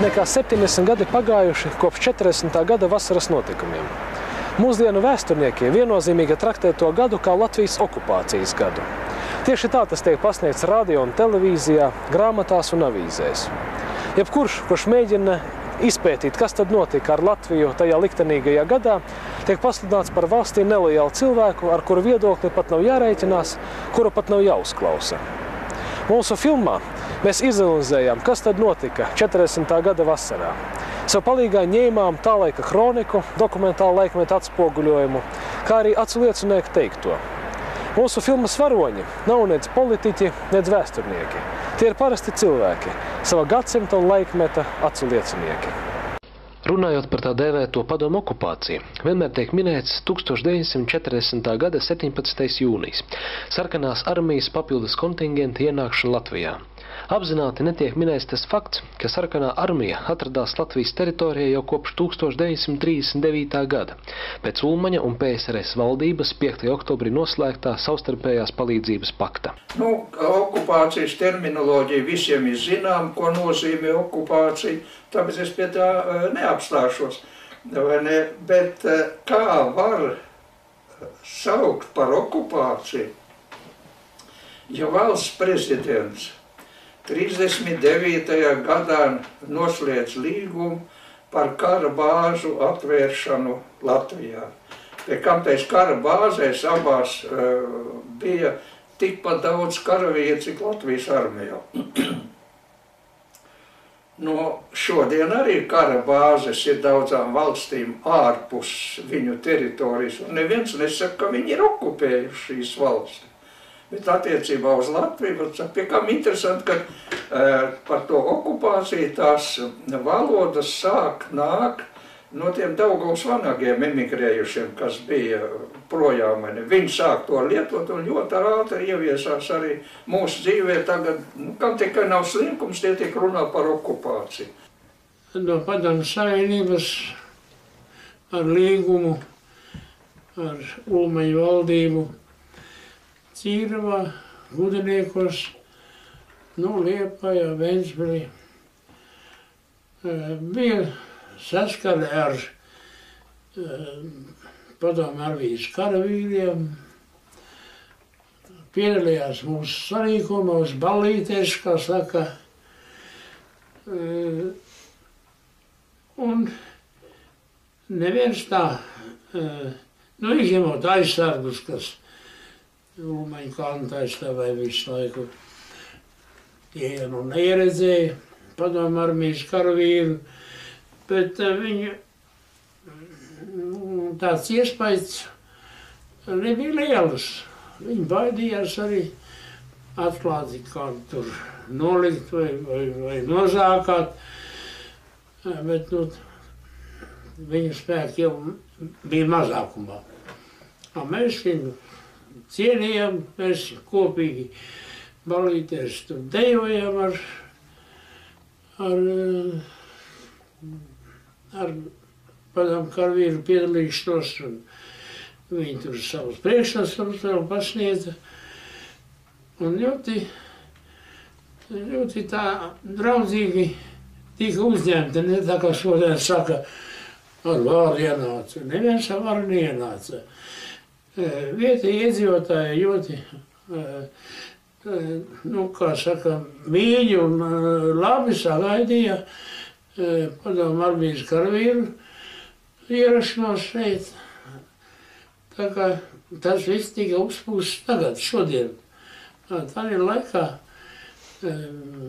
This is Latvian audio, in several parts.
nekā 70 gadi pagājuši kopš 40. gada vasaras notikumiem. Mūsdienu vēsturnieki viennozīmīgi traktē to gadu kā Latvijas okupācijas gadu. Tieši tā tas tiek pasniegts radio un televīzijā, grāmatās un avīzēs. Jebkurš, kurš mēģina izpētīt, kas tad notika ar Latviju tajā liktenīgajā gadā, tiek pasludināts par valstī nelojālu cilvēku, ar kuru viedokli pat nav jārēķinās, kuru pat nav jāuzklausa. Mūsu filmā mēs izanalizējām, kas tad notika 40. gada vasarā. Sev palīgā ņēmām tā laika kroniku, dokumentālu laikmetu atspoguļojumu, kā arī atsliecinieku teikto. Mūsu filmas varoņi nav nec politiķi, nec vēsturnieki. Tie ir parasti cilvēki, sava gadsimta un laikmeta atsliecinieki. Runājot par tā dēvēto padomu okupāciju, vienmēr tiek minēts 1940. gada 17. jūnijas, sarkanās armijas papildus kontingenta ienākšana Latvijā. Apzināti netiek minēts tas fakts, ka sarkanā armija atradās Latvijas teritorijā jau kopš 1939. gada, pēc Ulmaņa un PSRS valdības 5. oktobrī noslēgtā savstarpējās palīdzības pakta. Okupācijas terminoloģija visiem ir zinām, ko nozīmē okupācija, tāpēc es pie tā neapstāšos. Bet kā var saukt par okupāciju, ja valsts prezidents 39. gadā noslēdz līgumu par kara bāžu atvēršanu Latvijā. Pēc kam tais kara bāzēs abās bija tikpat daudz karavīru, cik Latvijas armijā. Šodien arī kara bāzes ir daudzām valstīm ārpus viņu teritorijas, un neviens nesaka, ka viņi ir okupējuši šīs valstis. Bet attiecībā uz Latviju, pie kam interesanti, ka par to okupāciju tās valodas nāk no tiem Daugavas vanagiem emigrējušiem, kas bija projām. Viņi sāk to lietot un ļoti ātri ieviesās arī mūsu dzīvē tagad, kam tikai nav slinkums, tie tiek runā par okupāciju. No Padomju Savienības ar līgumu, ar Ulmaņu valdību, Cīravā, Gudeniekos, Liepājā, Ventspilī. Bija saskare ar padomju armijas karavīriem, piedalījās mūsu sarīkumos, ballītēs, kā saka, un neviens tā, izņemot aizsargus, kas Ulmaņu kalnu aizstāvēja visu laiku. Tie neieredzēja padomju armijas karavīru, bet viņu tāds iespējas nebija lielas. Viņi baidījās arī atklāti kādu tur nolikt vai nozākāt, bet viņu spēki jau bija mazākumā. Mēs viņu cienījām, mēs kopīgi ballītēs tur dejojam ar padomju karavīru piedalīšanos, un viņi tur savus priekšnesumus vēl pasniedza. Un ļoti tā draudzīgi tika uzņemta, ne tā kā šodien saka, ar varu ienāca. Neviens ar varu neienāca. Vietēji iedzīvotāji ļoti, kā saka, mīļi un labi sagaidīja padomju armijas karavīru ierašanos šeit. Tā kā tas viss tika uzpūsts tagad, šodien. Tādā laikā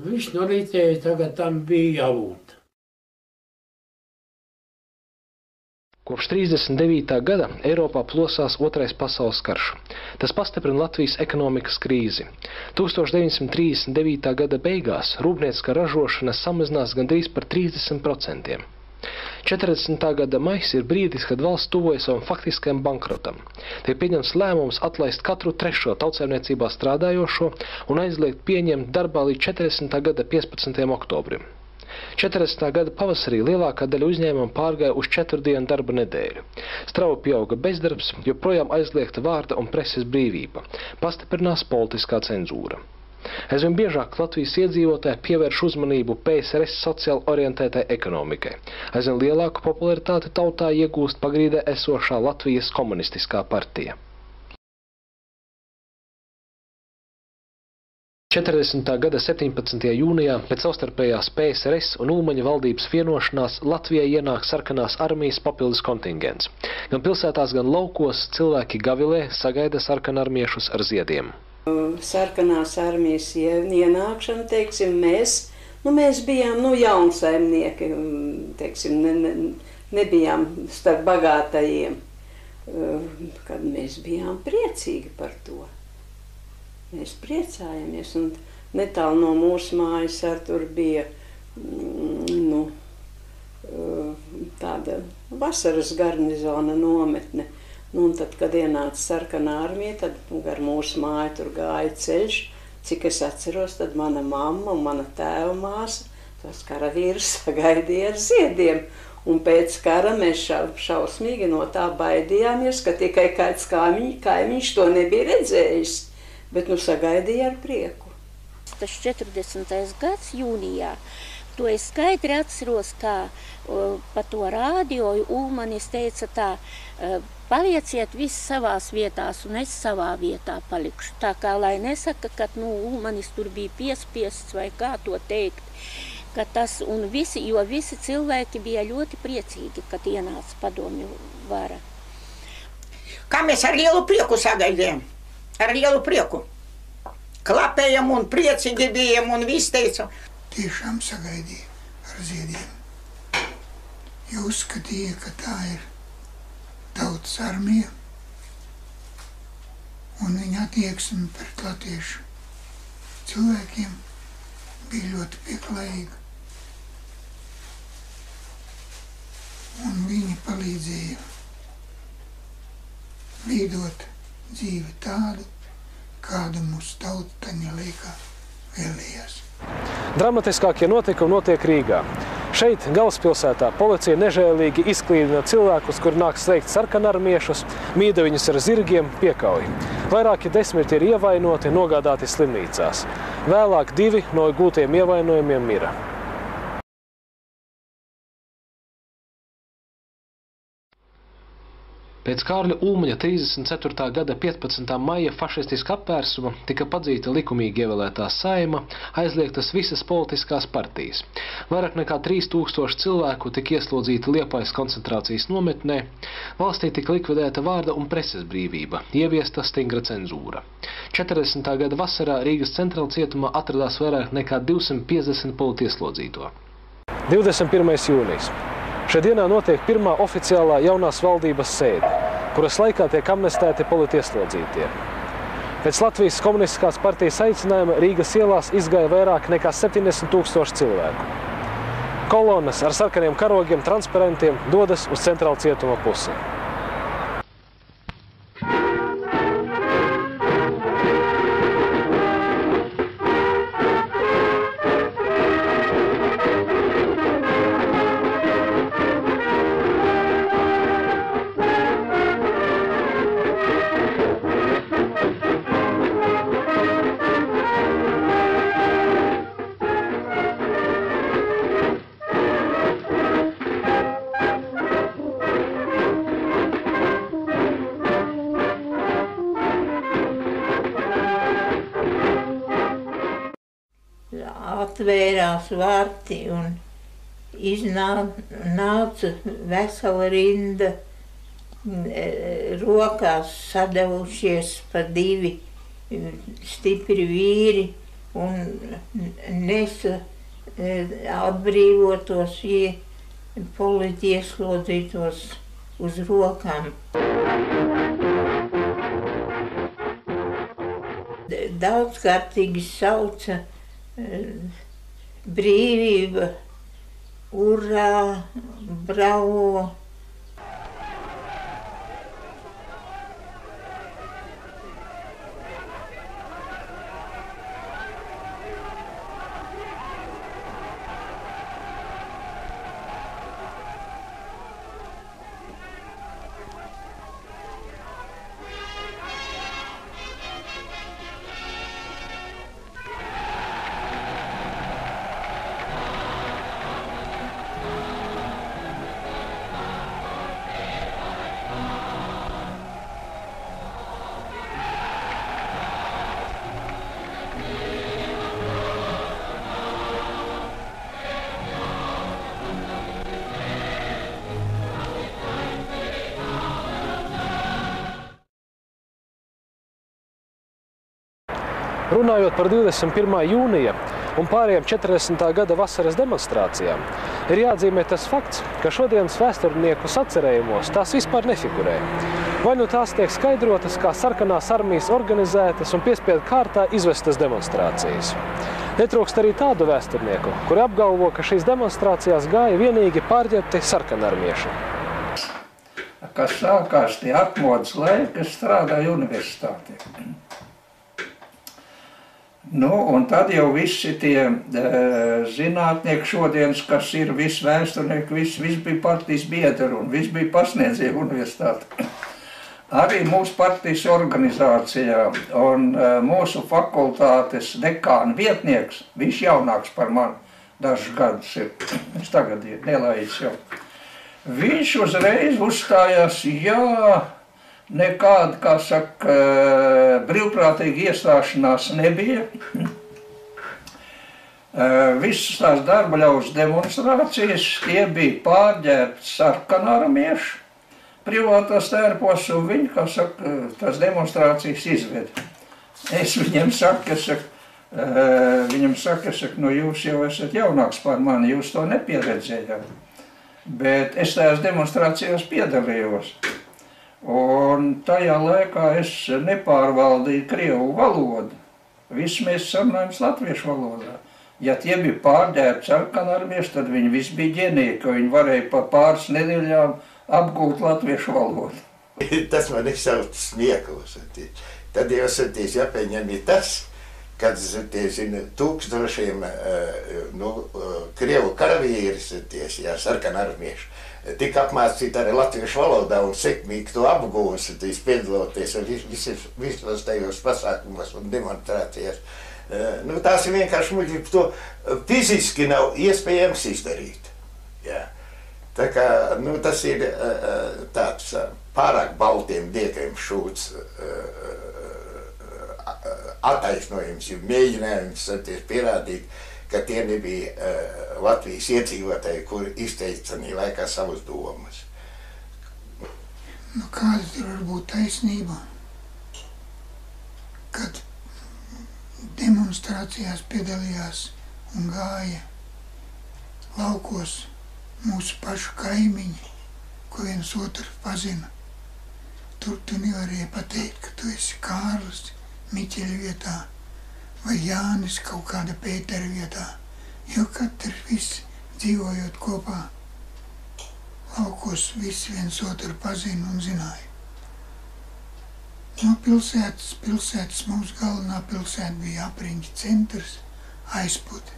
viss norītēja, tagad tam bija jābūt. Kopš 39. gada Eiropā plosās Otrais pasaules karš. Tas pastiprina Latvijas ekonomikas krīzi. 1939. gada beigās rūpnieciskā ražošana samazinās gandrīz par 30%. 40. gada maijs ir brīdis, kad valsts tuvojas savam faktiskajam bankrotam. Tiek pieņemts lēmums atlaist katru trešo tautsaimniecībā strādājošo un aizliegt pieņemt darbā līdz 40. gada 15. oktobrim. 40. gada pavasarī lielākā daļa uzņēmumu pārgāja uz 4 dienu darba nedēļu. Strauji pieauga bezdarbs, joprojām aizliegta vārda un preses brīvība. Pastiprinās politiskā cenzūra. Aizvien biežāk Latvijas iedzīvotāji pievērš uzmanību PSRS sociāli orientētai ekonomikai. Aizvien lielāku popularitāti tautā iegūst pagrīdē esošā Latvijas komunistiskā partija. 40. gada 17. jūnijā pēc savstarpējās PSRS un Ulmaņa valdības vienošanās Latvijai ienāk sarkanās armijas papildus kontingents. Gan pilsētās, gan laukos cilvēki gavilē sagaida sarkanarmiešus ar ziediem. Sarkanās armijas ienākšana, teiksim, mēs bijām jaunsaimnieki, teiksim, nebijām starp bagātajiem, kad mēs bijām priecīgi par to. Mēs priecājamies, un netālu no mūsu mājas tur bija tāda vasaras garnizona nometne. Un tad, kad ienāca sarkanā armija, tad gar mūsu māju tur gāja ceļš. Cik es atceros, tad mana mamma un mana tēva māsa, tos karavīrus sagaidīja ar ziediem. Un pēc kara mēs šausmīgi no tā baidījāmies, ka tikai kāds kaimiņš to nebija redzējis. Bet sagaidīja ar prieku. Tas 40. gads jūnijā, to es skaidri atceros, kā pa to rādioju Ulmanis teica tā, palieciet visi savās vietās un es savā vietā palikšu. Tā kā, lai nesaka, ka Ulmanis tur bija piespiests vai kā to teikt, ka tas, un jo visi cilvēki bija ļoti priecīgi, kad ienāca padomju vara. Kā mēs ar lielu prieku sagaidījām? Ar lielu prieku. Klapējam un priecīgi bijām un viss teica. Tiešām sagaidīja ar ziediem. Jo uzskatīja, ka tā ir tautas armija un viņa attieksme pret latviešu cilvēkiem bija ļoti pieklājīga. Un viņi palīdzēja veidot dzīvi tādu, kādu mūsu tautaņa laikā vēlējās. Dramatiskākie notikumi notiek Rīgā. Šeit, galvaspilsētā, policija nežēlīgi izklīdina cilvēkus, kur nāk sveikt sarkanarmiešus, mīda viņus ar zirgiem, piekauj. Vairāki 10 ir ievainoti, nogādāti slimnīcās. Vēlāk 2 no gūtiem ievainojumiem mira. Pēc Kārļa Ulmaņa 34. gada 15. maija fašistiska apvērsuma tika padzīta likumīgi ievēlētā Saeima, aizliegtas visas politiskās partijas. Vairāk nekā 3000 cilvēku tika ieslodzīti Liepājas koncentrācijas nometnē, valstī tika likvidēta vārda un preses brīvība, ieviesta stingra cenzūra. 40. gada vasarā Rīgas centrāla cietumā atradās vairāk nekā 250 politieslodzīto. 21. jūnijas. Šajā dienā notiek pirmā oficiālā jaunās valdības sēde, kuras laikā tiek amnestēti politieslodzītie. Pēc Latvijas komunistiskās partijas aicinājuma Rīgas ielās izgāja vairāk nekā 70 000 cilvēku. Kolonas ar sarkaniem karogiem, transparentiem dodas uz centrāla cietuma pusi. Atvērās varti un iznāca vesela rinda, rokās sadevušies pa 2 stipri vīri un nesa atbrīvotos politieslodzītos uz rokām. Daudzkārtīgi sauca brīvība, urā, bravo. Runājot par 21. jūnija un pārējiem 40. gada vasaras demonstrācijām, ir jāatzīmē tas fakts, ka šodienas vēsturnieku sacerējumos tās vispār nefigurē. Vai nu tās tiek skaidrotas kā sarkanās armijas organizētas un piespiedu kārtā izvestas demonstrācijas. Netrūkst arī tādu vēsturnieku, kuri apgalvo, ka šīs demonstrācijās gāja vienīgi pārģērbti sarkanarmieši. Kas sākās tie atmodas laiki, kas strādāja universitātē. Un tad jau visi tie zinātnieki šodienas, kas ir visi vēsturnieki, visi bija partijas biedri un visi bija pasniedzēji universitāti. Arī mūsu partijas organizācijā un mūsu fakultātes dekāna vietnieks, viņš jaunāks par mani, dažus gadus ir, es tagad ir nelaids jau. Viņš uzreiz uzstājās, nekāda, kā saka, brīvprātīga iestāšanās nebija. Visas tās darbaļaus demonstrācijas, tie bija pārģērbti sarkanarmieši privātās tērpos, un viņi, kā saka, tās demonstrācijas izveda. Es viņiem saku, jūs jau esat jaunāks par mani, jūs to nepieredzējāt. Bet es tajās demonstrācijās piedalījos. Un tajā laikā es nepārvaldīju krievu valodu. Visi mēs sarunājam latviešu valodā. Ja tie bija pārģērbti sarkanarmieši, tad viņi visi bija ģenieki, ka viņi varēja pa pāris nedēļām apgūt latviešu valodu. Tas man izsauc smieklos. Tad jau jāpieņem tas, kad tūkstošiem krievu karavīris, sarkanarmieši, tika apmācīti arī latviešu valodā un sekmīgi to apgūs, piedaloties visos tajos pasākumos un demonstrācijās. Tās ir vienkārši muļķi, to fiziski nav iespējams izdarīt. Jā. Tā kā, tas ir tāds pārāk baltiem diekiem šūts attaisnojums, mēģinājums pierādīt, ka tie nebija Latvijas iedzīvotāji, kuri izteica tajā laikā savas domas. Kāda tur var būt taisnība, kad demonstrācijās piedalījās un gāja laukos mūsu pašu kaimiņi, ko viens otru pazina. Tur tu nevarēja pateikt, ka tu esi Kārlis Miķeļa vietā vai Jānis kaut kāda Pētera vietā, jo katrs visi dzīvojot kopā laukos visi viens otru pazina un zināja. No pilsētas mūsu galvenā pilsēta bija Apriņķa centrs, Aizpute.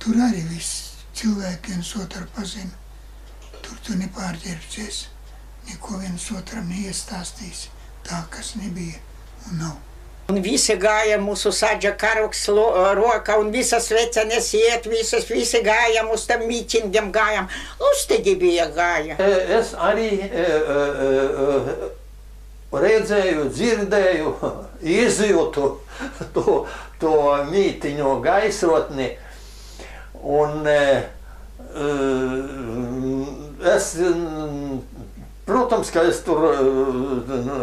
Tur arī visi cilvēki viens otru pazina. Tur tu nepārģērbsies, neko viens otram neiestāstīs tā, kas nebija un nav. Un visi gāja mūsu saģa karoks roka un visas vecenes iet, visi gājam uz tam mīķingiem gājam. Lustīgi bija gāja. Es arī redzēju, dzirdēju, izjūtu to mītiņu gaisotni. Un es, protams, ka es tur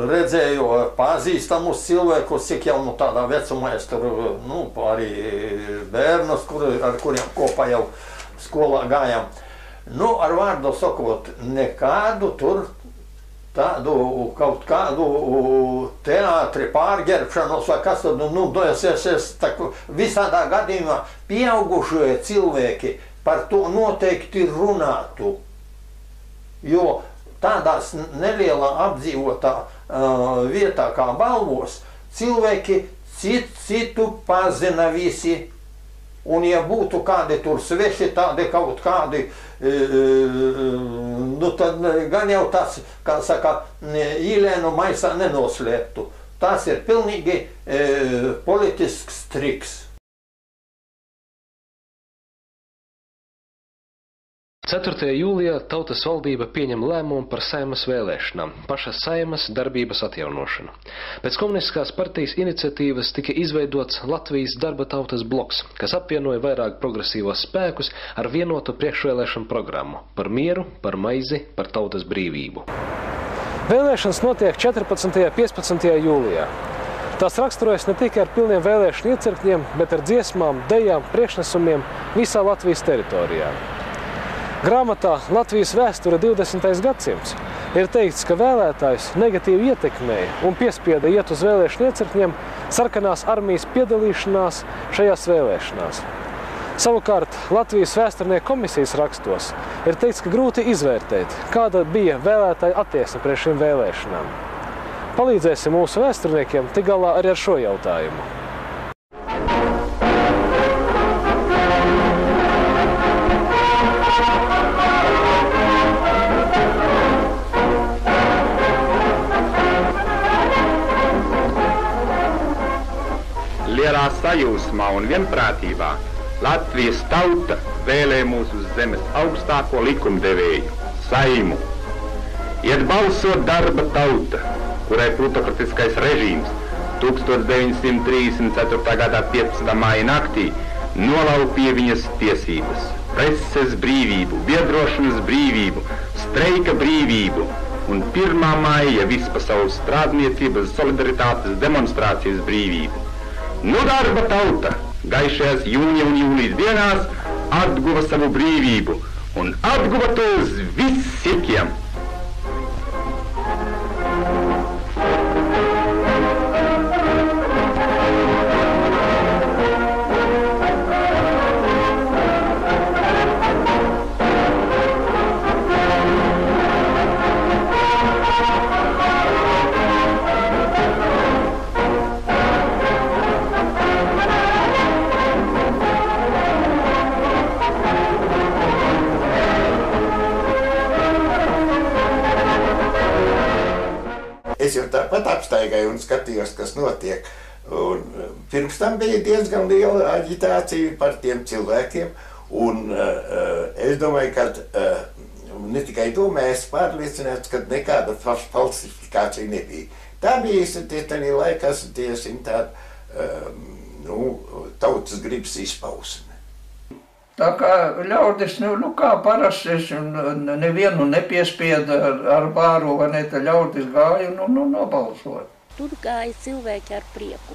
redzēju pazīstamus cilvēkus, cik jau tādā vecumā es tur, arī bērnus, ar kuriem kopā jau skolā gājām. Ar vārdu sakot, nekādu tur tādu kaut kādu teātri pārģērbšanos vai kas tad, es visādā gadījumā pieaugušie cilvēki par to noteikti runātu, jo tādās nelielā apdzīvotā vietā kā Balvos cilvēki citu pazina visi. Un ja būtu kādi tur sveši, tādi kaut kādi, tad gan jau tas, kā saka, īlēnu maisā nenoslēptu. Tas ir pilnīgi politisks triks. 4. jūlijā Tautas valdība pieņem lēmumu par Saeimas vēlēšanām, pašas Saeimas darbības atjaunošanu. Pēc komunistiskās partijas iniciatīvas tika izveidots Latvijas darba tautas bloks, kas apvienoja vairāk progresīvos spēkus ar vienotu priekšvēlēšanu programmu par mieru, par maizi, par tautas brīvību. Vēlēšanas notiek 14. un 15. jūlijā. Tās raksturojas ne tikai ar pilniem vēlēšanu iecirkņiem, bet ar dziesmām, dejām, priekšnesumiem visā Latvijas teritorijā. Grāmatā Latvijas vēsture 20. gadsimts ir teikts, ka vēlētājus negatīvi ietekmēja un piespieda iet uz vēlēšanu iecirkņiem sarkanās armijas piedalīšanās šajās vēlēšanās. Savukārt Latvijas vēsturnieku komisijas rakstos ir teikts, ka grūti izvērtēt, kāda bija vēlētāja attieksme pret šīm vēlēšanām. Palīdzēsim mūsu vēsturniekiem tik galā arī ar šo jautājumu. Lielā sajūsmā un vienprātībā Latvijas tauta vēlē mūsu zemes augstāko likumdevēju, Saimu. Iet balsot darba tauta, kurai plutokratiskais režīms 1934. gadā 15. māja naktī nolaupīja viņas tiesības, preses brīvību, biedrošanas brīvību, streika brīvību un 1. māja vispasaules strādniecības solidaritātes demonstrācijas brīvību. Nu darba tauta gaišajās jūnija un jūlijas dienās atguva savu brīvību un atguva to uz visiem. Es jau tāpat apstaigāju un skatījos, kas notiek. Un pirms tam bija diezgan liela aģitācija par tiem cilvēkiem. Un es domāju, ka ne tikai to mēs pārliecināts, ka nekāda falsifikācija nebija. Tā bija tādā laikā tāda tautas gribas izpausme. Tā kā ļaudis, kā parasti es nevienu nepiespieda ar vāru, vai ne, tā ļaudis gāja, nobalsot. Tur gāja cilvēki ar prieku.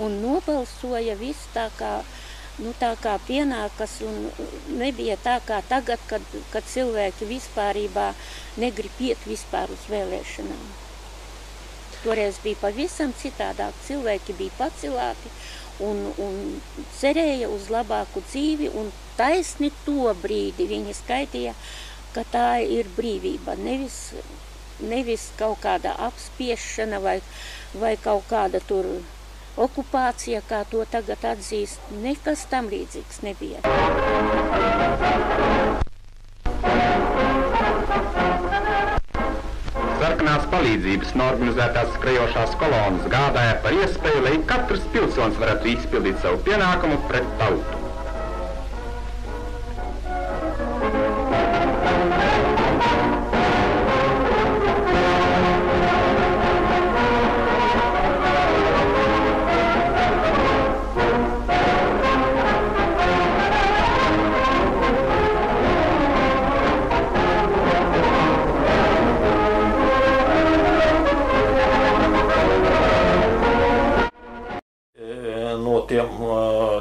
Un nobalsoja viss tā kā pienākas, un nebija tā kā tagad, kad cilvēki vispārībā negrib iet vispār uz vēlēšanām. Toreiz bija pavisam citādāk, cilvēki bija pacelāti un cerēja uz labāku dzīvi, un taisni to brīdi viņi skaitīja, ka tā ir brīvība, nevis kaut kāda apspiešana vai kaut kāda tur okupācija, kā to tagad atzīst, nekas tam līdzīgs nebija. Sarkanās palīdzības norganizētās skrejošās kolonas gādāja par iespēju, lai katrs pilsonis varētu izpildīt savu pienākumu pret tautu. Tiem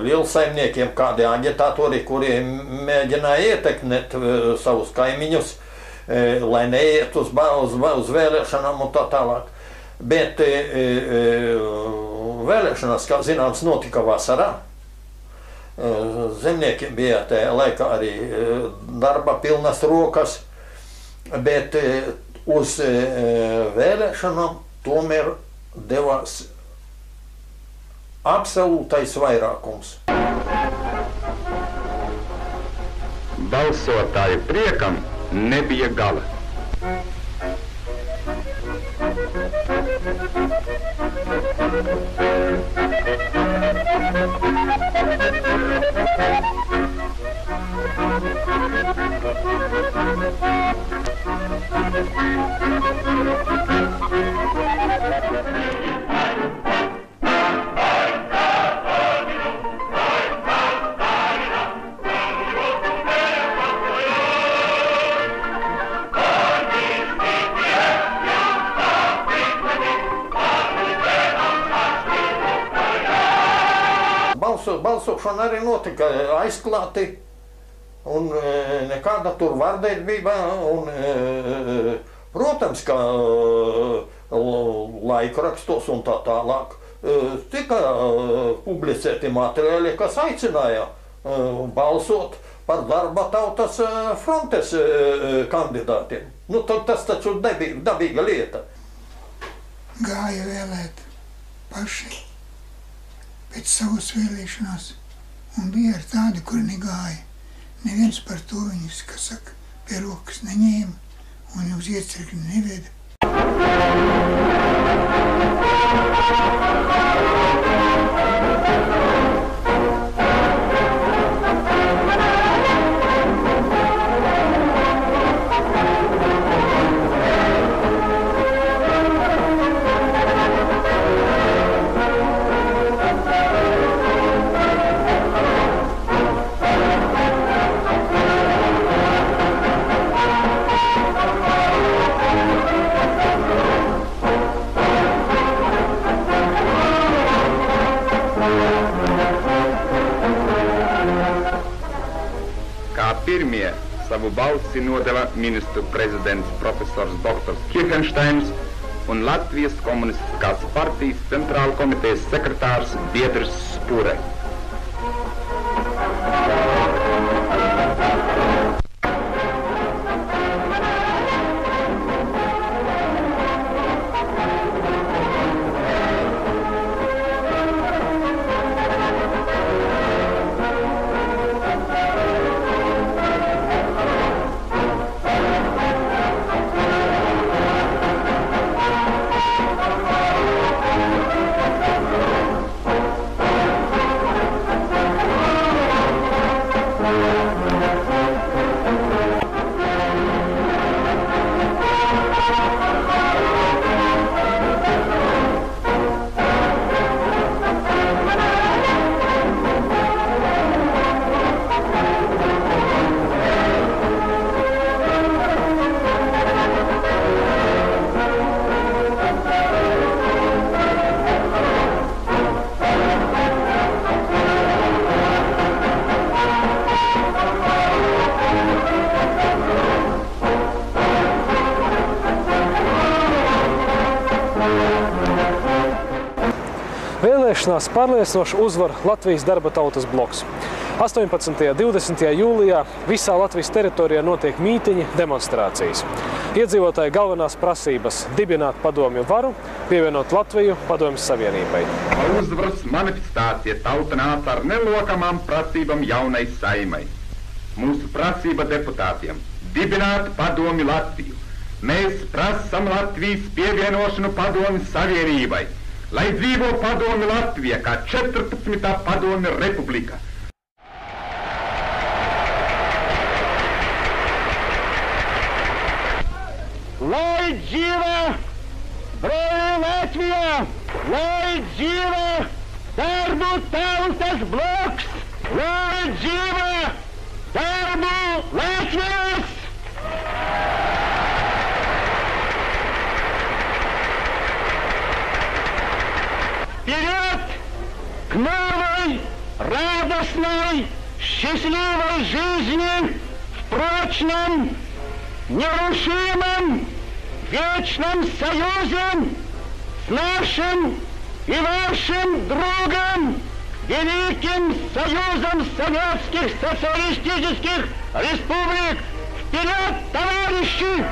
lielsaimniekiem, kādi aģitātori, kuri mēģināja ietekmēt savus kaimiņus, lai neiet uz vēlēšanām un tā tālāk. Bet vēlēšanās, kā zināms, notika vasarā. Zemniekiem bija tajā laikā arī darba pilnas rokas, bet uz vēlēšanām tomēr devās absolūtais vairākums. Balsotāju priekam nebija gala. balsošana arī notika aizklāti, un nekāda tur vardarbība, un, protams, ka laikrakstos un tā tālāk tika publicēti materiāli, kas aicināja balsot par Darba tautas frontes kandidātiem. Nu, tas taču dabīga lieta. Gāja vēlēt paši pēc savas vēlēšanās, un bija ar tādi, kuri negāja. Neviens par to viņus, kas saka, pie rokas neņēma, un uz iecirkni neveda. Pirmie savu balsi nodeva ministru prezidents profesors Dr. Kirchensteins un Latvijas komunistiskās partijas centrāla komitejas sekretārs Biedrs Spure. Vēlēšanās pārliecinoši uzvar Latvijas Darba tautas bloks. 18. un 20. jūlijā visā Latvijas teritorijā notiek mītiņi, demonstrācijas. Iedzīvotāji galvenās prasības – dibināt padomju varu, pievienot Latviju Padomju Savienībai. Uzvaras manifestācija tauta nāca ar nelokamām prasībām jaunai saimai. Mūsu prasība deputātiem – dibināt padomju Latviju. Mēs prasam Latvijas pievienošanu Padomju Savienībai, lai dzīvo padomju Latvija kā 14. padomju republika. Lai dzīvo brāļi Latvijā, lai dzīvo Darba tautas bloks, lai dzīvo Darba Latvijas! Вперед к новой, радостной, счастливой жизни в прочном, нерушимом, вечном союзе с нашим и вашим другом, Великим Союзом Советских Социалистических Республик. Вперед, товарищи!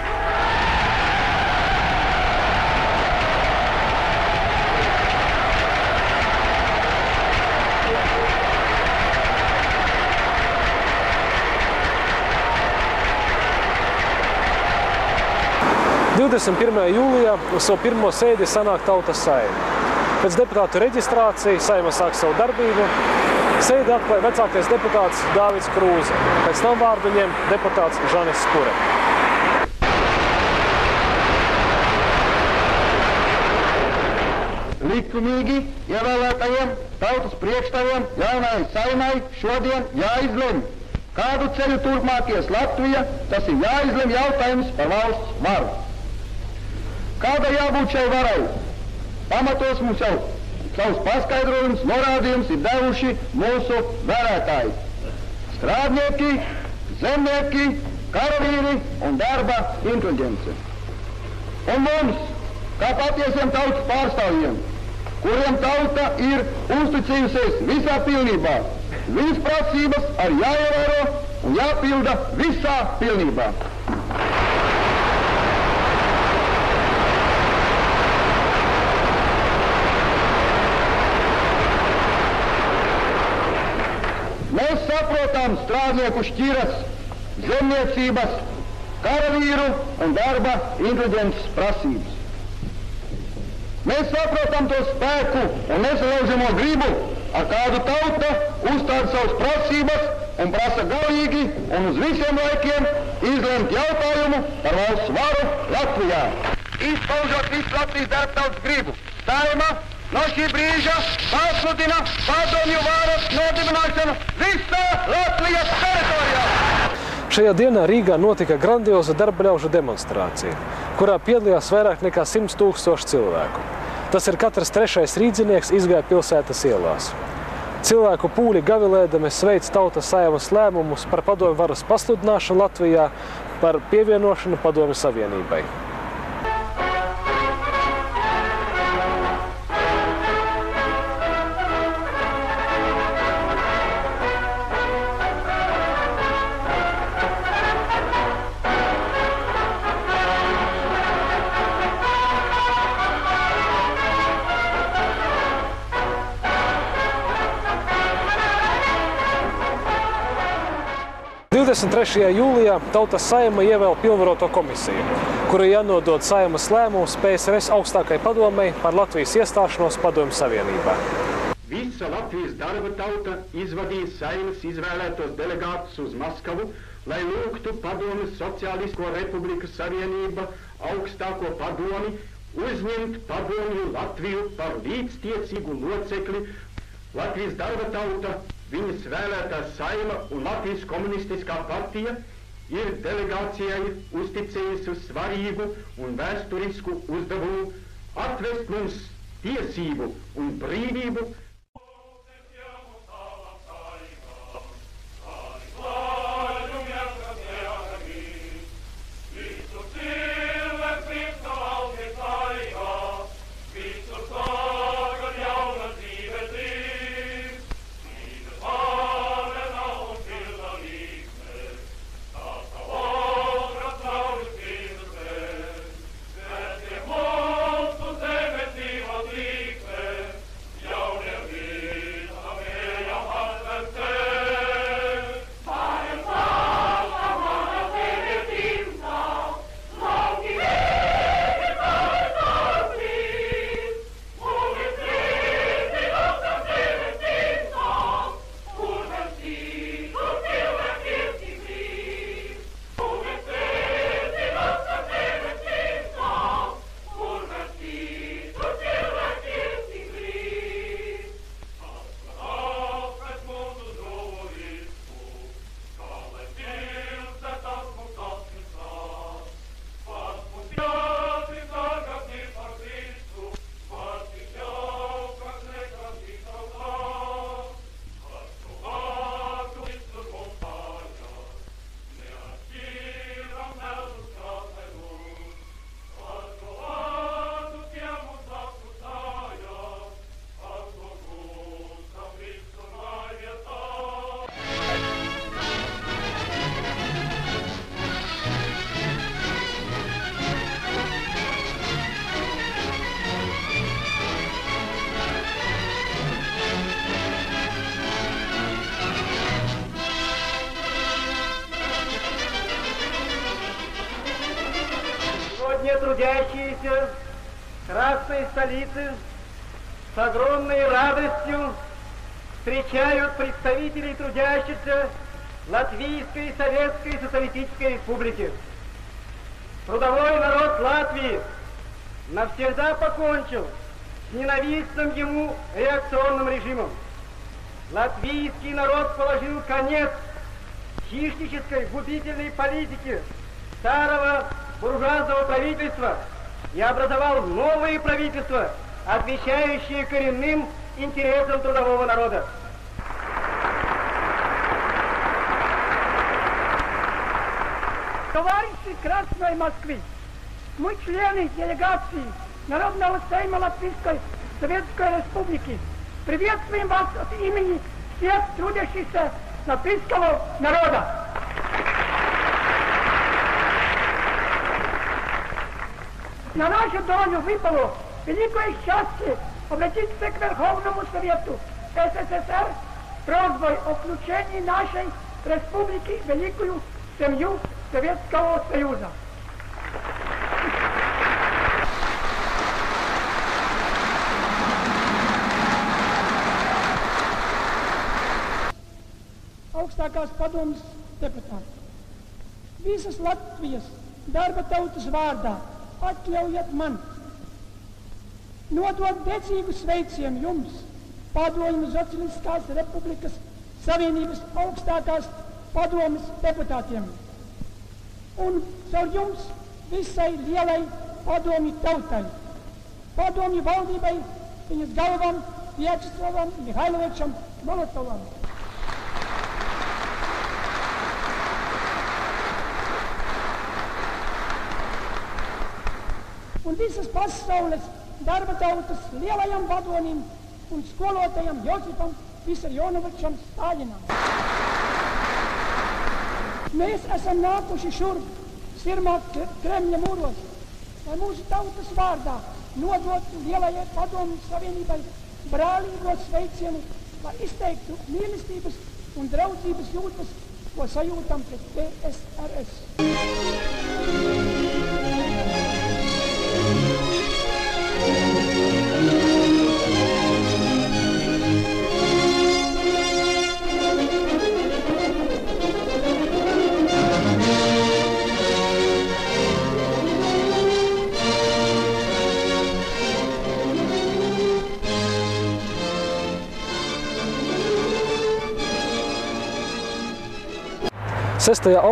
21. jūlijā uz savu pirmo sēdi sanāk Tautas saima. Pēc deputātu reģistrācijas saima sāk savu darbību. Sēdi atklāja vecākais deputāts Dāvids Krūze. Pēc tam vārdu ņem deputāts Žanis Spure. Likumīgi ievēlētajiem tautas priekšstāviem jaunajai saimai šodien jāizlemj, kādu ceļu turpmākies Latvija, tas ir jāizlemj jautājums par valsts varu. Kāda jābūt šai varai? Pamatos mums jau savus paskaidrojumus, norādījumus ir devuši mūsu vērētāji. Strādnieki, zemnieki, karavīri un darba inteliģence. Un mums, kā patiesiem tautas pārstāvjiem, kuriem tauta ir uzticējusies visā pilnībā, viņas prasības arī jāievēro un jāpilda visā pilnībā. Mēs saprotam strādnieku šķiras, zemniecības, karavīru un darba inteliģences prasības. Mēs saprotam to spēku un nesalaužamo gribu, ar kādu tauta uzstāda savas prasības un prasa galīgi un uz visiem laikiem izlemt jautājumu par valsts varu Latvijā. Izpaužot visu Latvijas darba tautas gribu, Saeima no šī brīža pasludina padomju varas nodibināšanu visā Latvijas teritorijā. Šajā dienā Rīgā notika grandioza darbaļaužu demonstrācija, kurā piedalījās vairāk nekā 100 000 cilvēku. Tas ir katrs trešais rīdzinieks izgāja pilsētas ielās. Cilvēku pūļi gavilēdami sveic Tautas Saeimas lēmumus par padomju varas pasludināšanu Latvijā, par pievienošanu Padomju Savienībai. – 23. jūlijā Tautas Saeima ievēl pilnvaroto komisiju, kura jānodod Saeimas lēmumus PSRS augstākai padomei par Latvijas iestāšanos Padomju Savienībā. Visa Latvijas darba tauta izvadīja Saeimas izvēlētos delegātus uz Maskavu, lai lūgtu Padomju Sociālisko Republiku Savienība augstāko padomi uzņemt Padomju Latviju par līdztiecīgu locekli. Latvijas darba tauta, viņas vēlētās Saeima un Latvijas komunistiskā partija ir delegācijai uzticējusi svarīgu un vēsturisku uzdevumu atvest mums tiesību un brīvību. Трудящиеся Красной столицы с огромной радостью встречают представителей трудящихся Латвийской и Советской Социалистической Республики. Трудовой народ Латвии навсегда покончил с ненавистным ему реакционным режимом. Латвийский народ положил конец хищнической губительной политике старого буржуазного правительства и образовал новое правительство отвечающие коренным интересам трудового народа. Товарищи Красной Москвы, мы члены делегации Народного Сейма Латвийской Советской Республики. Приветствуем вас от имени всех трудящихся латвийского народа. На нашу долю выпало великое счастье обратиться к Верховному Совету СССР с просьбой о включении нашей республики в великую семью Советского Союза. Augstākās padomes deputāti. Visas Latvijas darba tautas vārdā atļaujiet man nodot dedzīgu sveicienu jums, Padomju Socialistiskās Republikas Savienības augstākās padomes deputātiem. Un caur jums visai lielai padomju tautai, padomju valdībai, viņas galvam Vjačeslavam Mihailovičam Molotovam. Un visas pasaules darba tautas lielajam vadonim un skolotajam Josipam Visarjonovičam Staļinam. Mēs esam nākuši šurp sirmāt Kremļa mūros, lai mūsu tautas vārdā nodot lielajai padomju savienībai brālīgos sveicienu, lai izteiktu mīlestības un draudzības jūtas, ko sajūtam pret PSRS.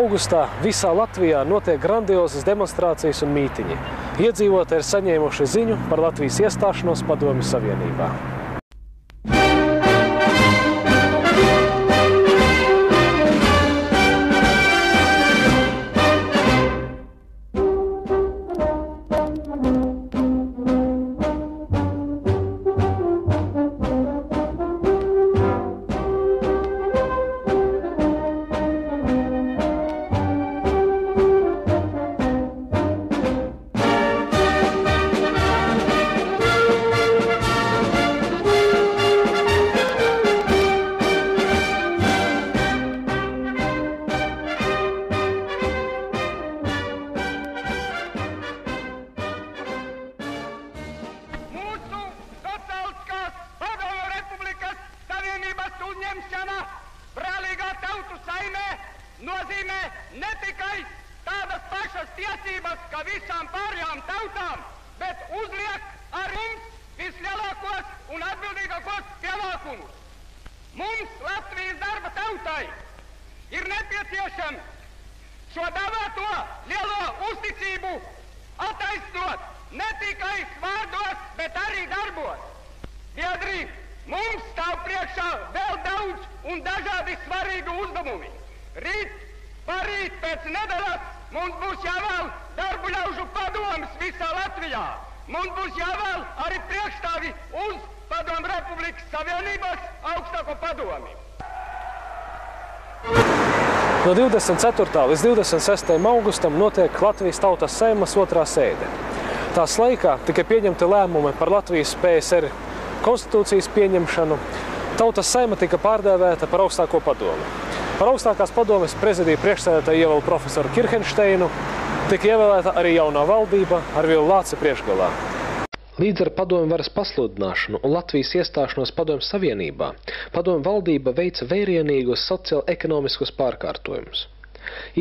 Augustā visā Latvijā notiek grandiozas demonstrācijas un mītiņi. Iedzīvotāji ir saņēmuši ziņu par Latvijas iestāšanos Padomju Savienībā. No 24. līdz 26. augustam notiek Latvijas Tautas Seimas otrā sēde. Tās laikā tika pieņemti lēmumi par Latvijas PSR konstitūcijas pieņemšanu. Tautas Seima tika pārdēvēta par augstāko padomi. Par augstākās padomes prezidiju priekšsēdētāju ievēl profesoru Kirhenšteinu, tika ievēlēta arī jaunā valdība ar Vilu Lāci priekšgalā. Līdz ar padomju varas pasludināšanu un Latvijas iestāšanos Padomju Savienībā, padomju valdība veica vērienīgos sociāli-ekonomiskos pārkārtojumus.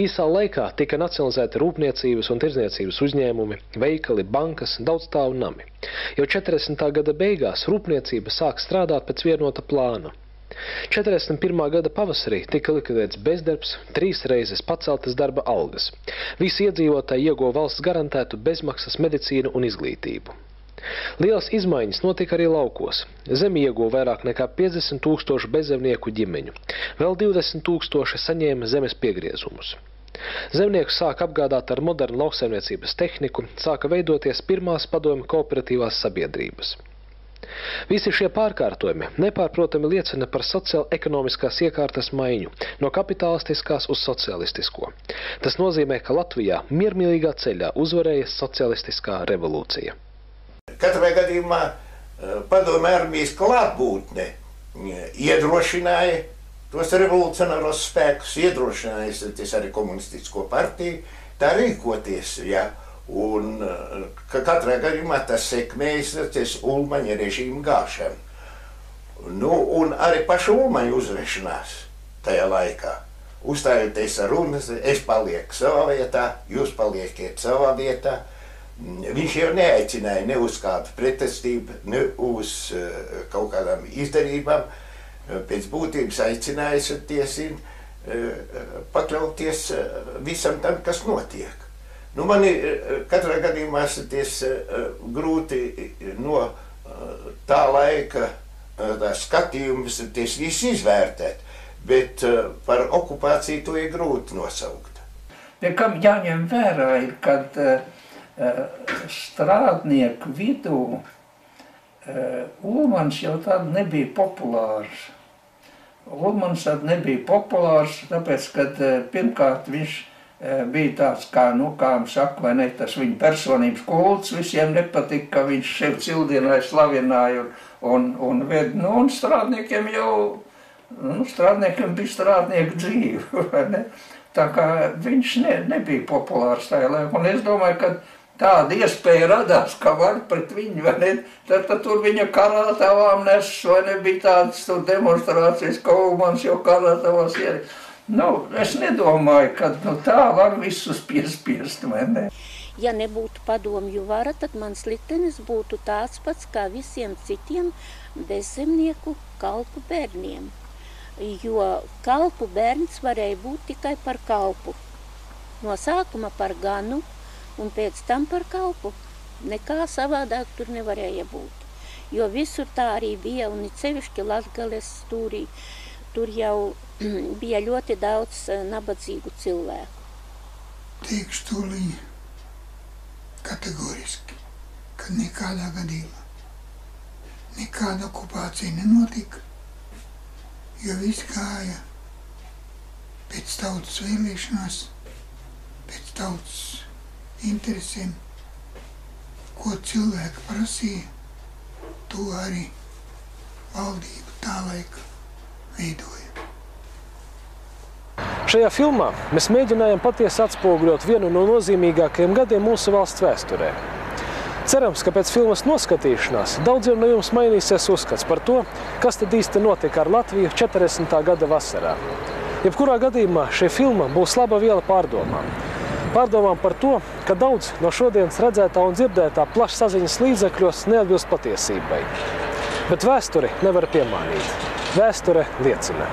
Īsā laikā tika nacionalizēti rūpniecības un tirdzniecības uzņēmumi, veikali, bankas, daudzstāvu nami. Jau 40. gada beigās rūpniecība sāk strādāt pēc vienota plāna. 41. gada pavasarī tika likvidēts bezdarbs, 3 reizes paceltas darba algas. Visi iedzīvotāji ieguva valsts garantētu bezmaksas medicīnu un izglītību. Lielas izmaiņas notika arī laukos. Zemi ieguva vairāk nekā 50 000 bezdevnieku ģimeņu. Vēl 20 000 saņēma zemes piegriezumus. Zemnieku sāka apgādāt ar modernu lauksaimniecības tehniku, sāka veidoties pirmās padomju kooperatīvās sabiedrības. Visi šie pārkārtojumi nepārprotami liecina par sociāli-ekonomiskās iekārtas maiņu no kapitalistiskās uz socialistisko. Tas nozīmē, ka Latvijā miermīlīgā ceļā uzvarēja socialistiskā revolūcija. Katrā gadījumā padomju armijas klātbūtne iedrošināja tos revolucionāros spēkus, iedrošināja arī komunistisko partiju tā rīkoties, ja? Un katrā gadījumā tas sekmējas Ulmaņa režīmu gāšanu. Nu, un arī paša Ulmaņa uzvešanās tajā laikā. Uzstājoties ar runas, es palieku savā vietā, jūs paliekiet savā vietā. Viņš jau neaicināja ne uz kādu pretestību, ne uz kaut kādām izdarībām. Pēc būtības aicinājas pakļauties visam tam, kas notiek. Nu, man katrā gadījumā grūti no tā laika skatījums visu izvērtēt, bet par okupāciju to ir grūti nosaukt. Pie kam jāņem vērā ir, kad strādnieku vidū Ulmans jau tad nebija populārs. Ulmans tad nebija populārs, tāpēc, kad pirmkārt viņš bija tāds, kā saka, vai ne, tas viņa personības kults, visiem nepatika, ka viņš sev cildināja, slavināja un ved, un strādniekiem jau, strādniekiem bija strādnieku dzīve, vai ne? Tā kā viņš nebija populārs tajā laikā, un es domāju, ka tāda iespēja radās, ka var pret viņu, vai ne, tad tur viņa karātavām nes, vai ne, bija tādas tur demonstrācijas, ka Ulmans jau karātavās ir. Nu, es nedomāju, ka tā var visus piespiest, vai ne? Ja nebūtu padomju vara, tad mans liktenis būtu tāds pats kā visiem citiem bezzemnieku kalpu bērniem. Jo kalpu bērns varēja būt tikai par kalpu. No sākuma par ganu un pēc tam par kalpu. Nekā savādāk tur nevarēja būt. Jo visur tā arī bija, un sevišķi Latgales stūrī, tur jau bija ļoti daudz nabadzīgu cilvēku. Teikšu tūlīt kategoriski, ka nekādā gadījumā nekāda okupācija nenotika, jo viss gāja pēc tautas vēlēšanās, pēc tautas interesēm, ko cilvēki prasīja, to arī valdība tā laika veidoja. Šajā filmā mēs mēģinājām patiesi atspoguļot vienu no nozīmīgākajiem gadiem mūsu valsts vēsturē. Cerams, ka pēc filmas noskatīšanās daudziem no jums mainīsies uzskats par to, kas tad īsti notika ar Latviju 40. gada vasarā. Jebkurā gadījumā šī filma būs laba viela pārdomām. Pārdomām par to, ka daudz no šodienas redzētā un dzirdētā plašsaziņas līdzekļos neatbilst patiesībai. Bet vēsturi nevar piemānīt. Vēsture liecina.